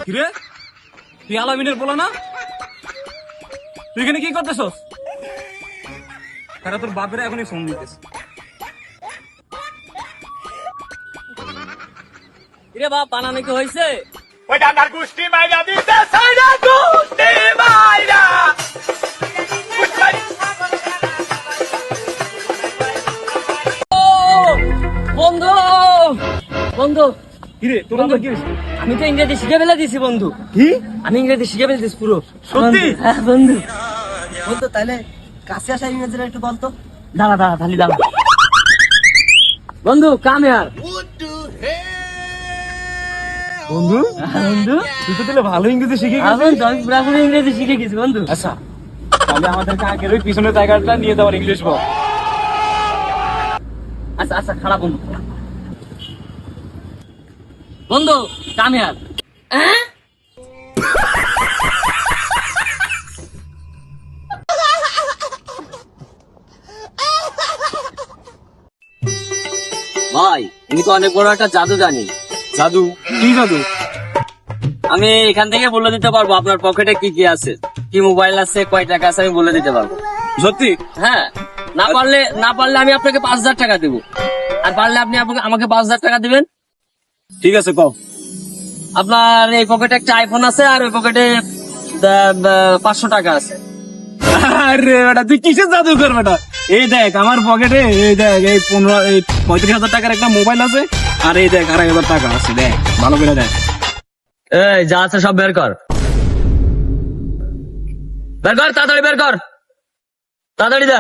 কিরে তুই আলামিনের বলো না? তুই এখানে কি করতেছস? তারা তোর বাপেরা এখনই ফোন দিতেছে। কিরে বাপ বানানো কি হয়েছে? ওই ডান্ডার গুষ্টি মাইরা দিতে সাইরা গুষ্টি মাইরা বন্ধু বন্ধু কিরে তোর আবার কি হয়েছে? আমি তো ইংরেজি শিখে ফেলে দিছি বন্ধু। কি আমি ইংরেজি শিখে ফেলে দিছি পুরো। সত্যি? হ্যাঁ বন্ধু। বলতো তাহলে কাছে আসা ইংরেজিটা একটু বলতো। দাঁড়া দাঁড়া খালি দাঁড়া। বন্ধু কাম ইয়ার। বন্ধু বন্ধু তুই তো তাহলে ভালো ইংরেজি শিখে আমি গেছিস। আমি পুরোপুরি ইংরেজি শিখে গেছি বন্ধু। আচ্ছা তাহলে আমাদেরকে আগের ওই পিছনের জায়গাটা নিয়ে যাওয়ার ইংলিশ বল। আচ্ছা আচ্ছা খারাপ বন্ধু। বন্ধু কাম ইয়ার। ভাই আমি তো অনেক বড় একটা জাদু জানি। জাদু? কি জাদু? আমি এখান থেকে বলে দিতে পারবো আপনার পকেটে কি কি আছে, কি মোবাইল আছে, কয় টাকা আছে, আমি বলে দিতে পারবো। সত্যি? হ্যাঁ, না পারলে আমি আপনাকে 5,000 টাকা দেবো, আর পারলে আপনি আমাকে 5,000 টাকা দিবেন। ঠিক আছে কও। আপনার এই পকেটে একটা আইফোন আছে, আর ওই পকেটে 500 টাকা আছে। আরে বেটা তুই কিসের জাদু কর বেটা? এই দেখ আমার পকেটে এই দেখ এই 35,000 টাকার একটা মোবাইল আছে, আর এই দেখ 2,500 টাকা আছে। দেখ ভালো করে দেখ। এই যা আছে সব বের কর, বের কর, তাড়াতাড়ি বের কর, তাড়াতাড়ি দে।